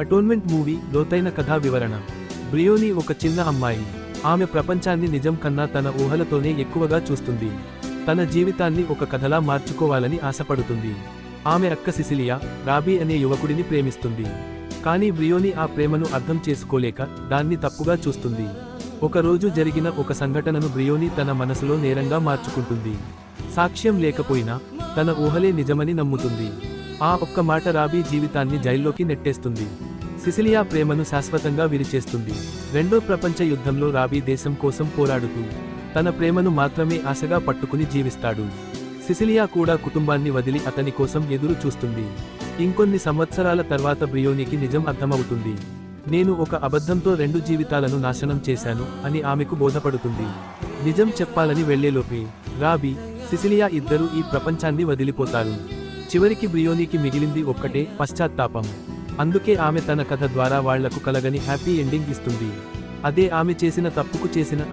Atonement movie లోతైన కథా వివరణ. బ్రియోని ఒక చిన్న అమ్మాయి. ఆమె ప్రపంచాన్ని నిజం కన్నా తన ఊహలతోనే ఎక్కువగా చూస్తుంది. తన జీవితాన్ని ఒక కథలా మార్చుకోవాలని ఆశపడుతుంది. ఆమె అక్క సిసిలియా, రాబీ అనే యువకుడిని ప్రేమిస్తుంది. కానీ బ్రియోని ఆ ప్రేమను అర్థం చేసుకోలేక దాన్ని తప్పుగా చూస్తుంది. ఒక రోజు జరిగిన ఒక సంఘటనను బ్రియోని తన మనసులో నేరంగా మార్చుకుంటుంది. సాక్ష్యం లేకపోయినా తన ఊహలే నిజమని నమ్ముతుంది. ఆ ఒక్క మాట రాబీ జీవితాన్ని జైల్లోకి నెట్టేస్తుంది. సిసిలియా ప్రేమను శాశ్వతంగా విరిచేస్తుంది. రెండో ప్రపంచ యుద్ధంలో రాబీ దేశం కోసం పోరాడుతూ తన ప్రేమను మాత్రమే ఆశగా పట్టుకుని జీవిస్తాడు. సిసిలియా కూడా కుటుంబాన్ని వదిలి అతని కోసం ఎదురు చూస్తుంది. ఇంకొన్ని సంవత్సరాల తర్వాత బ్రియోనికి నిజం అర్థమవుతుంది. నేను ఒక అబద్ధంతో 2 జీవితాలను నాశనం చేశాను అని ఆమెకు బోధపడుతుంది. నిజం చెప్పాలని వెళ్లేలోపే రాబీ, సిసిలియా ఇద్దరూ ఈ ప్రపంచాన్ని వదిలిపోతారు. చివరికి బ్రియోనికి మిగిలింది ఒక్కటే పశ్చాత్తాపం. అందుకే ఆమె తన కథ ద్వారా వాళ్లకు కలగని హ్యాపీ ఎండింగ్ ఇస్తుంది. అదే ఆమె చేసిన తప్పుకు చేసిన